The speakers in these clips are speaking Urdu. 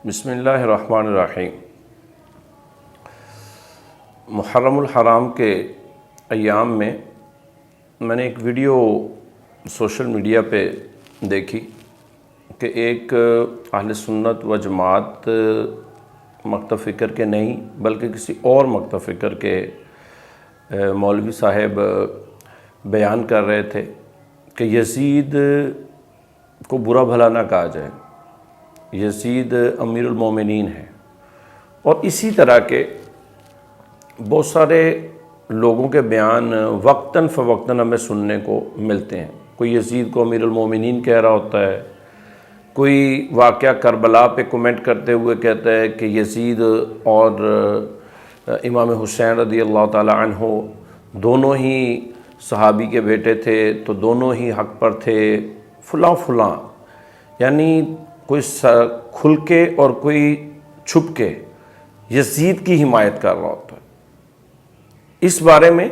بسم اللہ الرحمن الرحیم۔ محرم الحرام کے ایام میں میں نے ایک ویڈیو سوشل میڈیا پہ دیکھی کہ ایک اہل سنت و جماعت مکتب فکر کے نہیں بلکہ کسی اور مکتب فکر کے مولوی صاحب بیان کر رہے تھے کہ یزید کو برا بھلا نہ کہا جائے، یزید امیر المومنین ہے۔ اور اسی طرح کے بہت سارے لوگوں کے بیان وقتاً فوقتاً ہمیں سننے کو ملتے ہیں۔ کوئی یزید کو امیر المومنین کہہ رہا ہوتا ہے، کوئی واقعہ کربلا پہ کمنٹ کرتے ہوئے کہتا ہے کہ یزید اور امام حسین رضی اللہ تعالی عنہ دونوں ہی صحابی کے بیٹے تھے تو دونوں ہی حق پر تھے، فلاں فلاں، یعنی کوئی کھل کے اور کوئی چھپ کے یزید کی حمایت کر رہا ہوتا ہے۔ اس بارے میں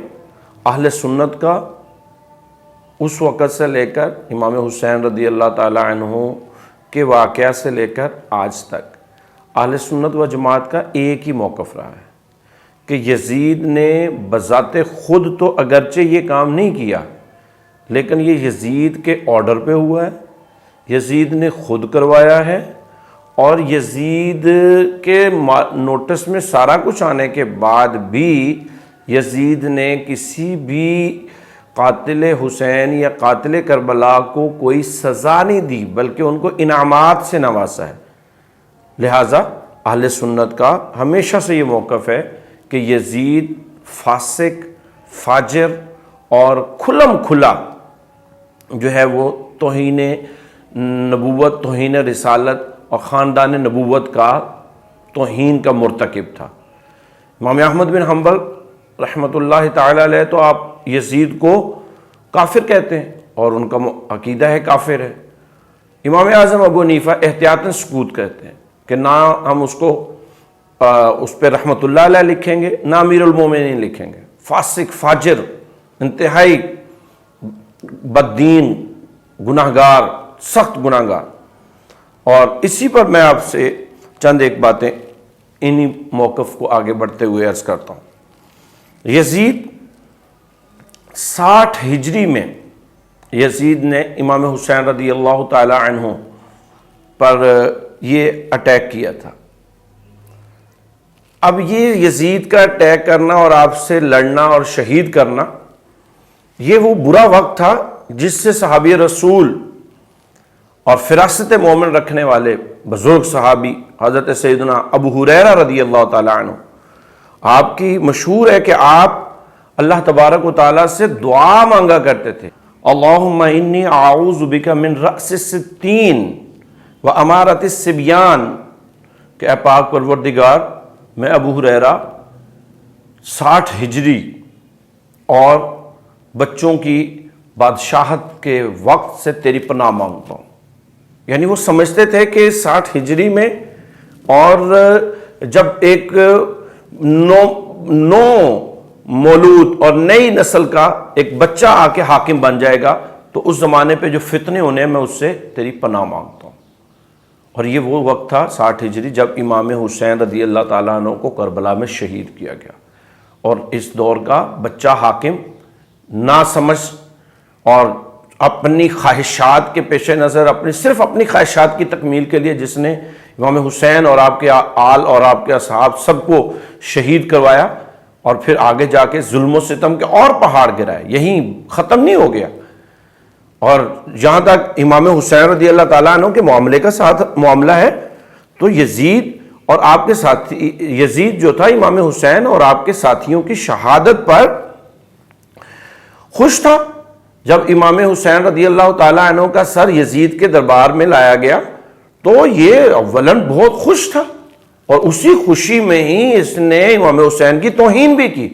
اہل سنت کا اس وقت سے لے کر امام حسین رضی اللہ تعالی عنہ کے واقعہ سے لے کر آج تک اہل سنت و جماعت کا ایک ہی موقف رہا ہے کہ یزید نے بذات خود تو اگرچہ یہ کام نہیں کیا، لیکن یہ یزید کے آرڈر پہ ہوا ہے، یزید نے خود کروایا ہے، اور یزید کے نوٹس میں سارا کچھ آنے کے بعد بھی یزید نے کسی بھی قاتل حسین یا قاتل کربلا کو کوئی سزا نہیں دی بلکہ ان کو انعامات سے نوازا ہے۔ لہٰذا اہل سنت کا ہمیشہ سے یہ موقف ہے کہ یزید فاسق، فاجر اور کھلم کھلا جو ہے وہ توہین نبوت، توہین رسالت اور خاندان نبوت کا توہین کا مرتکب تھا۔ امام احمد بن حنبل رحمۃ اللہ تعالی علیہ تو آپ یزید کو کافر کہتے ہیں اور ان کا عقیدہ ہے کافر ہے۔ امام اعظم ابو حنیفہ احتیاطاً سکوت کہتے ہیں کہ نہ ہم اس کو اس پہ رحمۃ اللہ علیہ لکھیں گے، نہ امیر المومنین لکھیں گے، فاسق، فاجر، انتہائی بددین، گناہگار، سخت گناہگار۔ اور اسی پر میں آپ سے چند ایک باتیں انہی موقف کو آگے بڑھتے ہوئے عرض کرتا ہوں۔ یزید 60 ہجری میں یزید نے امام حسین رضی اللہ تعالی عنہ پر یہ اٹیک کیا تھا۔ اب یہ یزید کا اٹیک کرنا اور آپ سے لڑنا اور شہید کرنا، یہ وہ برا وقت تھا جس سے صحابی رسول اور فراست مومن رکھنے والے بزرگ صحابی حضرت سیدنا ابو ہریرہ رضی اللہ تعالی عنہ، آپ کی مشہور ہے کہ آپ اللہ تبارک و تعالیٰ سے دعا مانگا کرتے تھے، اللہم انی اعوذ بک من رأس الستین و امارت الصبیان، کہ اے پاک پروردگار میں ابو ہریرہ 60 ہجری اور بچوں کی بادشاہت کے وقت سے تیری پناہ مانگتا ہوں۔ یعنی وہ سمجھتے تھے کہ 60 ہجری میں اور جب ایک نو مولود اور نئی نسل کا ایک بچہ آ کے حاکم بن جائے گا تو اس زمانے پہ جو فتنے ہونے ہیں میں اس سے تیری پناہ مانگتا ہوں۔ اور یہ وہ وقت تھا 60 ہجری جب امام حسین رضی اللہ تعالیٰ عنہ کو کربلا میں شہید کیا گیا، اور اس دور کا بچہ حاکم نہ سمجھ اور اپنی خواہشات کے پیش نظر صرف اپنی خواہشات کی تکمیل کے لیے جس نے امام حسین اور آپ کے آل اور آپ کے اصحاب سب کو شہید کروایا، اور پھر آگے جا کے ظلم و ستم کے اور پہاڑ گرائے، یہیں ختم نہیں ہو گیا۔ اور جہاں تک امام حسین رضی اللہ تعالیٰ عنہ کے معاملے کا معاملہ ہے تو یزید اور آپ کے ساتھی، یزید جو تھا امام حسین اور آپ کے ساتھیوں کی شہادت پر خوش تھا۔ جب امام حسین رضی اللہ تعالیٰ عنہ کا سر یزید کے دربار میں لایا گیا تو یہ اولاً بہت خوش تھا، اور اسی خوشی میں ہی اس نے امام حسین کی توہین بھی کی،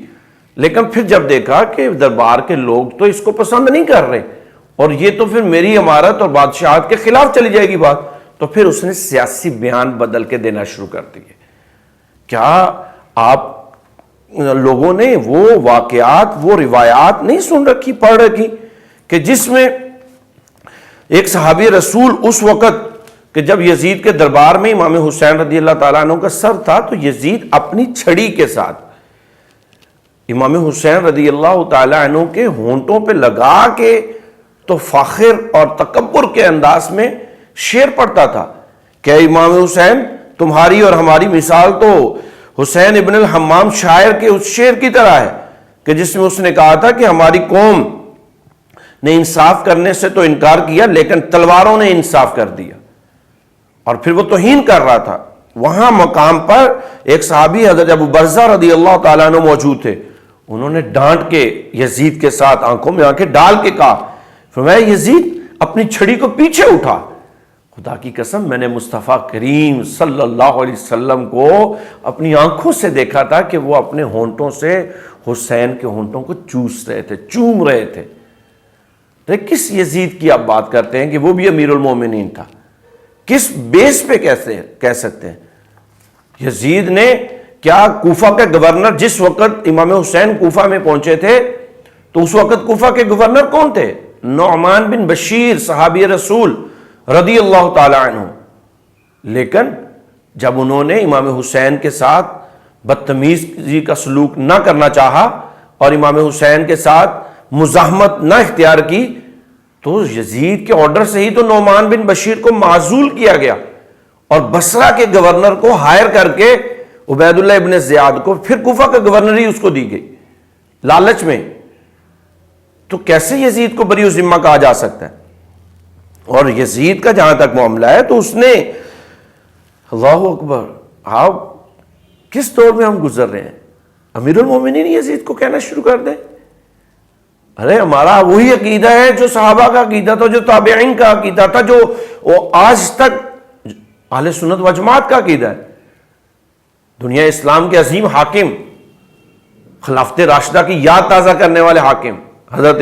لیکن پھر جب دیکھا کہ دربار کے لوگ تو اس کو پسند نہیں کر رہے اور یہ تو پھر میری امارت اور بادشاہت کے خلاف چلی جائے گی بات، تو پھر اس نے سیاسی بیان بدل کے دینا شروع کر دیے۔ کیا آپ لوگوں نے وہ واقعات، وہ روایات نہیں سن رکھی، پڑھ رکھی کہ جس میں ایک صحابی رسول اس وقت کہ جب یزید کے دربار میں امام حسین رضی اللہ تعالیٰ عنہ کا سر تھا تو یزید اپنی چھڑی کے ساتھ امام حسین رضی اللہ تعالیٰ عنہ کے ہونٹوں پہ لگا کے تو فخر اور تکبر کے انداز میں شعر پڑھتا تھا کہ امام حسین تمہاری اور ہماری مثال تو حسین ابن الحمام شاعر کے اس شعر کی طرح ہے کہ جس میں اس نے کہا تھا کہ ہماری قوم نے انصاف کرنے سے تو انکار کیا لیکن تلواروں نے انصاف کر دیا، اور پھر وہ توہین کر رہا تھا۔ وہاں مقام پر ایک صحابی حضرت ابو برزہ رضی اللہ تعالیٰ عنہ موجود تھے، انہوں نے ڈانٹ کے یزید کے ساتھ آنکھوں میں آنکھیں ڈال کے کہا، فرمایا یزید اپنی چھڑی کو پیچھے اٹھا، خدا کی قسم میں نے مصطفیٰ کریم صلی اللہ علیہ وسلم کو اپنی آنکھوں سے دیکھا تھا کہ وہ اپنے ہونٹوں سے حسین کے ہونٹوں کو چوس رہے تھے، چوم رہے تھے۔ تو کس یزید کی آپ بات کرتے ہیں کہ وہ بھی امیر المومنین تھا؟ کس بیس پہ کیسے کہہ سکتے ہیں؟ یزید نے کیا کوفہ کے گورنر، جس وقت امام حسین کوفہ میں پہنچے تھے تو اس وقت کوفہ کے گورنر کون تھے؟ نعمان بن بشیر صحابی رسول رضی اللہ تعالی عنہ۔ لیکن جب انہوں نے امام حسین کے ساتھ بدتمیزی کا سلوک نہ کرنا چاہا اور امام حسین کے ساتھ مزاحمت نہ اختیار کی تو یزید کے آرڈر سے ہی تو نعمان بن بشیر کو معزول کیا گیا اور بصرہ کے گورنر کو ہائر کر کے عبید اللہ ابن زیاد کو پھر کوفہ کا گورنری اس کو دی گئی لالچ میں۔ تو کیسے یزید کو بری ذمہ کہا جا سکتا ہے؟ اور یزید کا جہاں تک معاملہ ہے تو اس نے، اللہ اکبر، آپ کس دور میں ہم گزر رہے ہیں؟ امیر المومنین یزید کو کہنا شروع کر دیں، ارے ہمارا وہی عقیدہ ہے جو صحابہ کا عقیدہ تھا، جو تابعین کا عقیدہ تھا، جو آج تک اہل سنت و جماعت کا عقیدہ ہے۔ دنیا اسلام کے عظیم حاکم، خلافت راشدہ کی یاد تازہ کرنے والے حاکم حضرت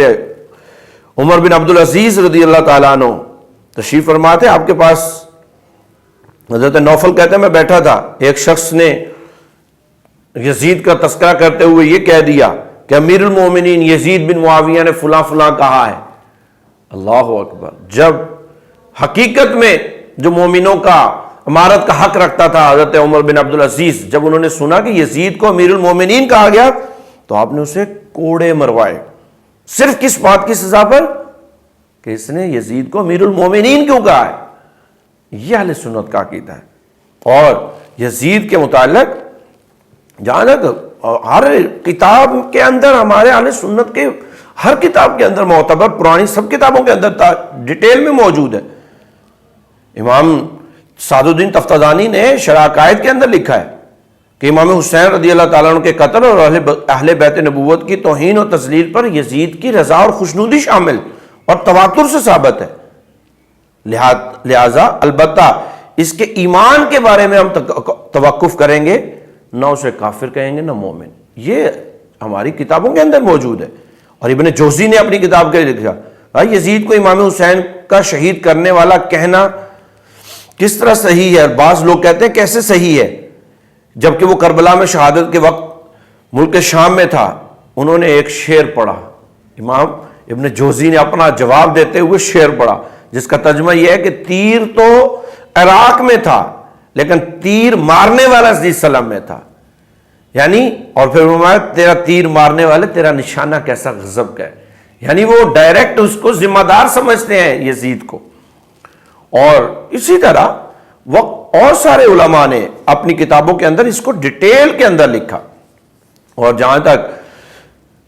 عمر بن عبدالعزیز رضی اللہ تعالیٰ عنہ تشریف فرما تھے آپ کے پاس۔ حضرت نوفل کہتے ہیں میں بیٹھا تھا، ایک شخص نے یزید کا تذکرہ کرتے ہوئے یہ کہہ دیا کہ امیر المومنین یزید بن معاویہ نے فلاں فلاں کہا ہے۔ اللہ اکبر! جب حقیقت میں جو مومنوں کا امارت کا حق رکھتا تھا حضرت عمر بن عبدالعزیز، جب انہوں نے سنا کہ یزید کو امیر المومنین کہا گیا تو آپ نے اسے کوڑے مروائے، صرف کس بات کی سزا پر کہ اس نے یزید کو امیر المومنین کیوں کہا ہے۔ یہ اہل سنت کا عقیدہ ہے۔ اور یزید کے متعلق جہاں تک ہر کتاب کے اندر، ہمارے اہل سنت کے ہر کتاب کے اندر، معتبر پرانی سب کتابوں کے اندر ڈیٹیل میں موجود ہے۔ امام سعد الدین تفتازانی نے شرح عقائد کے اندر لکھا ہے کہ امام حسین رضی اللہ تعالیٰ عنہ کے قتل اور اہل بیت نبوت کی توہین و تذلیل پر یزید کی رضا اور خوشنودی شامل اور تواتر سے ثابت ہے، لہذا البتہ اس کے ایمان کے بارے میں ہم توقف کریں گے، نہ اسے کافر کہیں گے نہ مومن۔ یہ ہماری کتابوں کے اندر موجود ہے۔ اور ابن جوزی نے اپنی کتاب کے لکھا یزید کو امام حسین کا شہید کرنے والا کہنا کس طرح صحیح ہے؟ بعض لوگ کہتے ہیں کیسے صحیح ہے، جبکہ وہ کربلا میں شہادت کے وقت ملک شام میں تھا۔ انہوں نے ایک شعر پڑھا، امام ابن جوزی نے اپنا جواب دیتے ہوئے شعر پڑھا جس کا ترجمہ یہ ہے کہ تیر تو عراق میں تھا لیکن تیر مارنے والا علیہ السلام میں تھا، یعنی اور پھر فرمایا تیرا تیر مارنے والے تیرا نشانہ کیسا غضب کا ہے، یعنی وہ ڈائریکٹ اس کو ذمہ دار سمجھتے ہیں یزید کو۔ اور اسی طرح اور سارے علماء نے اپنی کتابوں کے اندر اس کو ڈیٹیل کے اندر لکھا۔ اور جہاں تک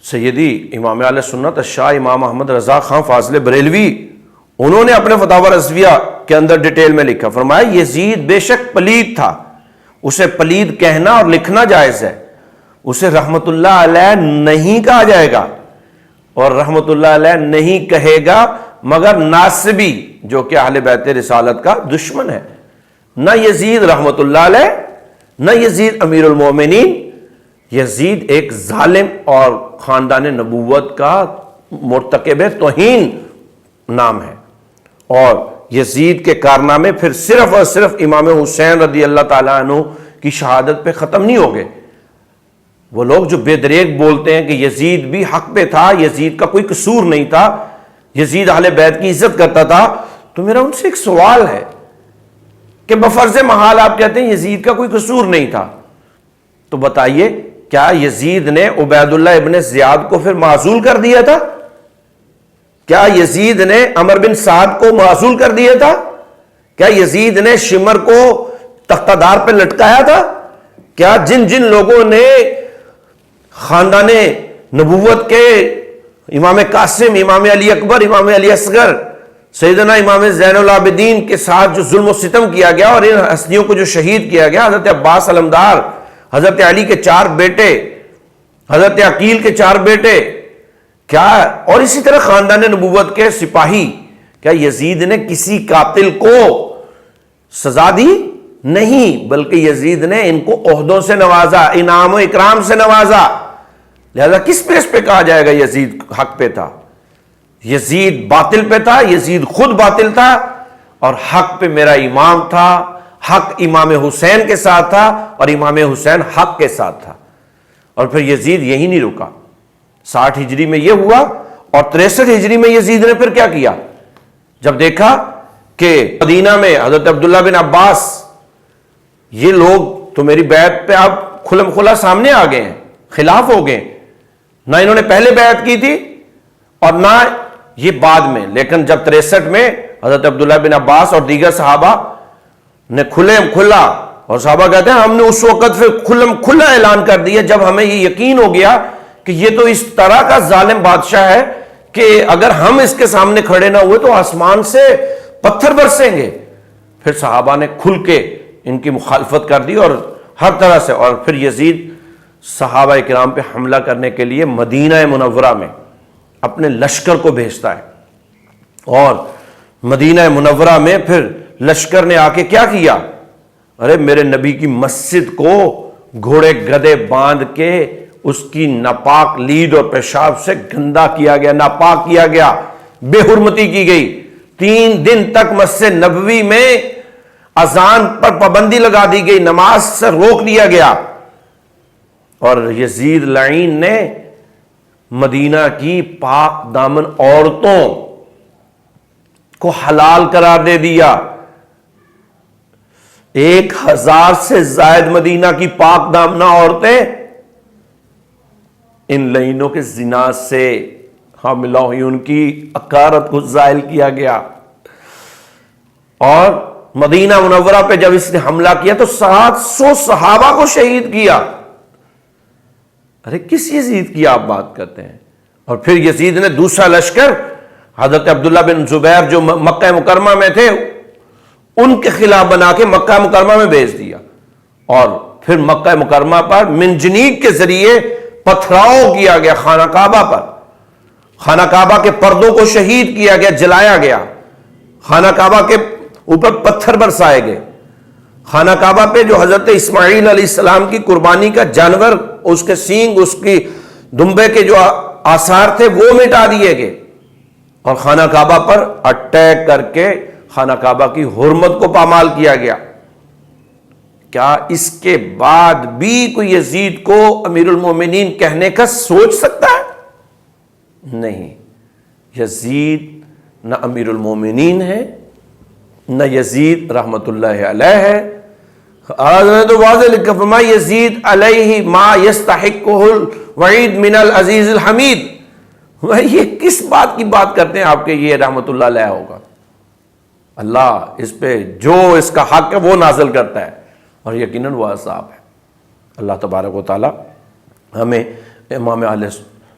سیدی امام اہل سنت شاہ امام احمد رضا خان فاضل بریلوی، انہوں نے اپنے فتاوی رضویہ کے اندر ڈیٹیل میں لکھا، فرمایا یزید بے شک پلید تھا، اسے پلید کہنا اور لکھنا جائز ہے، اسے رحمت اللہ علیہ نہیں کہا جائے گا اور رحمت اللہ علیہ نہیں کہے گا مگر ناصبی جو کہ اہل بیت رسالت کا دشمن ہے۔ نہ یزید رحمت اللہ علیہ، نہ یزید امیر المومنین، یزید ایک ظالم اور خاندان نبوت کا مرتکب توہین نام ہے۔ اور یزید کے کارنامے پھر صرف اور صرف امام حسین رضی اللہ تعالیٰ عنہ کی شہادت پہ ختم نہیں ہو گئے۔ وہ لوگ جو بے دریغ بولتے ہیں کہ یزید بھی حق پہ تھا، یزید کا کوئی قصور نہیں تھا، یزید اہل بیت کی عزت کرتا تھا، تو میرا ان سے ایک سوال ہے کہ بفرض محال آپ کہتے ہیں یزید کا کوئی قصور نہیں تھا، تو بتائیے کیا یزید نے عبید اللہ ابن زیاد کو پھر معزول کر دیا تھا؟ کیا یزید نے عمر بن سعد کو معزول کر دیا تھا؟ کیا یزید نے شمر کو تختہ دار پہ لٹکایا تھا؟ کیا جن جن لوگوں نے خاندان نبوت کے امام قاسم، امام علی اکبر، امام علی اصغر، سیدنا امام زین العابدین کے ساتھ جو ظلم و ستم کیا گیا اور ان ہستیوں کو جو شہید کیا گیا، حضرت عباس علمدار، حضرت علی کے 4 بیٹے، حضرت عقیل کے 4 بیٹے، کیا اور اسی طرح خاندان نبوت کے سپاہی، کیا یزید نے کسی قاتل کو سزا دی؟ نہیں، بلکہ یزید نے ان کو عہدوں سے نوازا، انعام و اکرام سے نوازا۔ لہذا کس بیس پہ کہا جائے گا یزید حق پہ تھا؟ یزید باطل پہ تھا، یزید خود باطل تھا، اور حق پہ میرا امام تھا، حق امام حسین کے ساتھ تھا، اور امام حسین حق کے ساتھ تھا۔ اور پھر یزید یہی نہیں رکا، 60 ہجری میں یہ ہوا، اور 63 ہجری میں یزید نے پھر کیا کیا؟ جب دیکھا کہ مدینہ میں حضرت عبداللہ بن عباس، یہ لوگ تو میری بیعت پہ اب کھلم کھلا سامنے آ گئے ہیں، خلاف ہو گئے، نہ انہوں نے پہلے بیعت کی تھی اور نہ یہ بعد میں، لیکن جب 63 میں حضرت عبداللہ بن عباس اور دیگر صحابہ نے کھلم کھلا، اور صحابہ کہتے ہیں ہم نے اس وقت پھر کھلم کھلا اعلان کر دیا جب ہمیں یہ یقین ہو گیا کہ یہ تو اس طرح کا ظالم بادشاہ ہے کہ اگر ہم اس کے سامنے کھڑے نہ ہوئے تو آسمان سے پتھر برسیں گے۔ پھر صحابہ نے کھل کے ان کی مخالفت کر دی اور ہر طرح سے، اور پھر یزید صحابہ کرام پہ حملہ کرنے کے لیے مدینہ منورہ میں اپنے لشکر کو بھیجتا ہے، اور مدینہ منورہ میں پھر لشکر نے آ کے کیا کیا؟ ارے میرے نبی کی مسجد کو گھوڑے گدے باندھ کے اس کی ناپاک لید اور پیشاب سے گندا کیا گیا، ناپاک کیا گیا، بے حرمتی کی گئی۔ 3 دن تک مسجد نبوی میں اذان پر پابندی لگا دی گئی، نماز سے روک دیا گیا، اور یزید لعین نے مدینہ کی پاک دامن عورتوں کو حلال قرار دے دیا۔ 1000 سے زائد مدینہ کی پاک دامنہ عورتیں ان لعینوں کے زنا سے حاملہ ہوئی، ان کی اکارت کو زائل کیا گیا۔ اور مدینہ منورہ پہ جب اس نے حملہ کیا تو 700 صحابہ کو شہید کیا۔ ارے کس یزید کی آپ بات کرتے ہیں؟ اور پھر یزید نے دوسرا لشکر حضرت عبداللہ بن زبیر جو مکہ مکرمہ میں تھے ان کے خلاف بنا کے مکہ مکرمہ میں بھیج دیا، اور پھر مکہ مکرمہ پر منجنیق کے ذریعے پتھراؤ کیا گیا، خانہ کعبہ پر، خانہ کعبہ کے پردوں کو شہید کیا گیا، جلایا گیا، خانہ کعبہ کے اوپر پتھر برسائے گئے، خانہ کعبہ پہ جو حضرت اسماعیل علیہ السلام کی قربانی کا جانور، اس کے سینگ، اس کی دمبے کے جو آثار تھے وہ مٹا دیے گئے، اور خانہ کعبہ پر اٹیک کر کے خانہ کعبہ کی حرمت کو پامال کیا گیا۔ کیا اس کے بعد بھی کوئی یزید کو امیر المومنین کہنے کا سوچ سکتا ہے؟ نہیں، یزید نہ امیر المومنین ہے، نہ یزید رحمت اللہ علیہ ہے۔ آج نے تو واضح لکھا، فرمایا یزید علیہ ما یستحقہ الوعید من العزیز الحمید۔ یہ کس بات کی بات کرتے ہیں آپ کے یہ رحمت اللہ علیہ ہوگا؟ اللہ اس پہ جو اس کا حق ہے وہ نازل کرتا ہے، اور یقیناً وہ عذاب ہے۔ اللہ تبارک و تعالی ہمیں امام اہل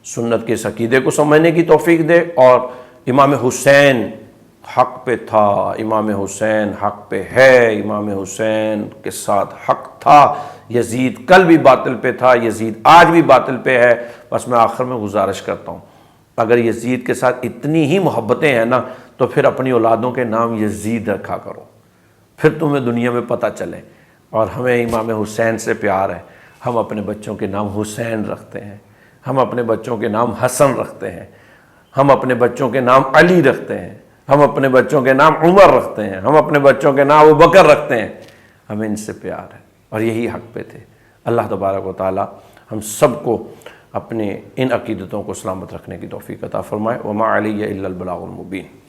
سنت کے اس عقیدے کو سمجھنے کی توفیق دے، اور امام حسین حق پہ تھا، امام حسین حق پہ ہے، امام حسین کے ساتھ حق تھا، یزید کل بھی باطل پہ تھا، یزید آج بھی باطل پہ ہے۔ بس میں آخر میں گزارش کرتا ہوں، اگر یزید کے ساتھ اتنی ہی محبتیں ہیں نا تو پھر اپنی اولادوں کے نام یزید رکھا کرو، پھر تمہیں دنیا میں پتہ چلے۔ اور ہمیں امام حسین سے پیار ہے، ہم اپنے بچوں کے نام حسین رکھتے ہیں، ہم اپنے بچوں کے نام حسن رکھتے ہیں، ہم اپنے بچوں کے نام علی رکھتے ہیں، ہم اپنے بچوں کے نام عمر رکھتے ہیں، ہم اپنے بچوں کے نام ابوبکر رکھتے ہیں۔ ہمیں ان سے پیار ہے اور یہی حق پہ تھے۔ اللہ تبارک و تعالی ہم سب کو اپنے ان عقیدتوں کو سلامت رکھنے کی توفیق عطا فرمائے۔ وما علی الا البلاغ المبین۔